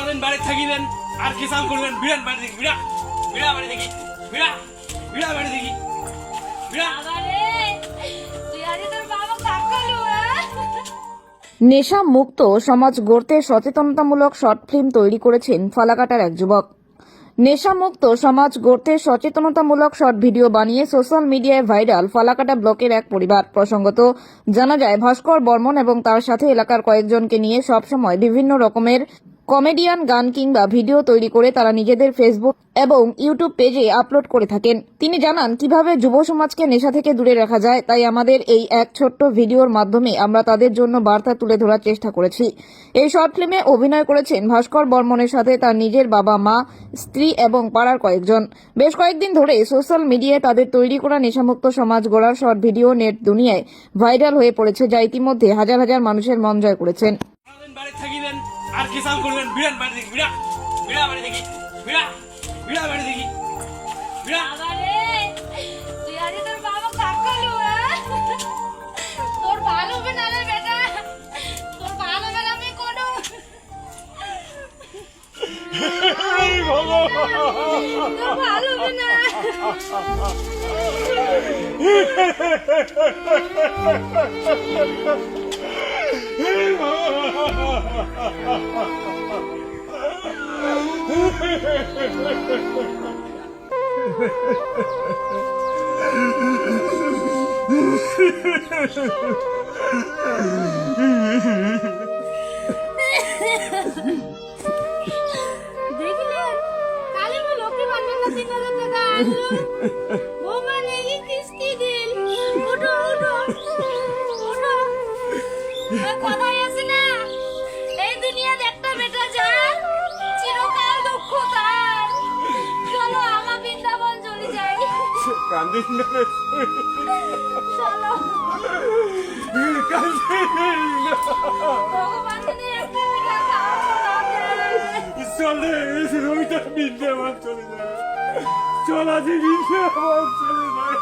সারাদিন বাড়ি থাকিবেন আর কিসাল করবেন বিরাট বাড়ি দেখি বিড়া বিড়া বাড়ি দেখি বিড়া বিড়া বাড়ি দেখি বিড়া। নেশা মুক্ত সমাজ গড়তে সচেতনতামূলক শর্ট ফিল্ম তৈরি করেছেন ফালাকাটার এক যুবক। নেশা মুক্ত সমাজ গড়তে সচেতনতামূলক শর্ট ভিডিও বানিয়ে সোশ্যাল মিডিয়ায় ভাইরাল ফালাকাটা ব্লকের এক পরিবার। প্রসঙ্গত জানা যায়, ভাস্কর বর্মন এবং তার সাথে এলাকার কয়েকজনকে নিয়ে সবসময় বিভিন্ন রকমের কমেডিয়ান গান কিংবা ভিডিও তৈরি করে তারা নিজেদের ফেসবুক এবং ইউটিউব পেজে আপলোড করে থাকেন। তিনি জানান কিভাবে যুব সমাজকে নেশা থেকে দূরে রাখা যায়, তাই আমাদের এই এক ছোট্ট ভিডিওর মাধ্যমে আমরা তাদের জন্য বার্তা তুলে ধরার চেষ্টা করেছি। এই শর্ট ফিল্মে অভিনয় করেছেন ভাস্কর বর্মনের সাথে তার নিজের বাবা, মা, স্ত্রী এবং পাড়ার কয়েকজন। বেশ কয়েকদিন ধরে সোশ্যাল মিডিয়ায় তাদের তৈরি করা নেশামুক্ত সমাজ গড়ার শর্ট ভিডিও নেট দুনিয়ায় ভাইরাল হয়ে পড়েছে, যা ইতিমধ্যে হাজার হাজার মানুষের মন জয় করেছেন। সারাদিন বাড়ি থাকিবেন আর কিসাল করবেন বিরাট বাড়ি দেখি বিড়া বিড়া বাড়ি দেখি বিড়া বিড়া বাড়ি দেখি বিড়া। তোর ভালো হবে না রে বেটা, তোর ভালো হবে না আমি কোনো তোর ভালো হবে না। দেখলেন কালী লক্ষ্মী ভান্ডার 3,000 টাকা আনলো, বৌমা নেই কিস্তি দিল। উঠো উঠো উঠো, কথাই আছে না, এই দুনিয়াতে একটা বেটা যায় চিরকাল দুঃখ তার। চলো আমা বৃন্দাবন চলে যাই, চলো ভগবান যদি একটা বেটা খাওয়াবো চলে রবিটা বিদ্যাবান চলে যাবে, চল আজ বিদ্যাবান চলে যায়।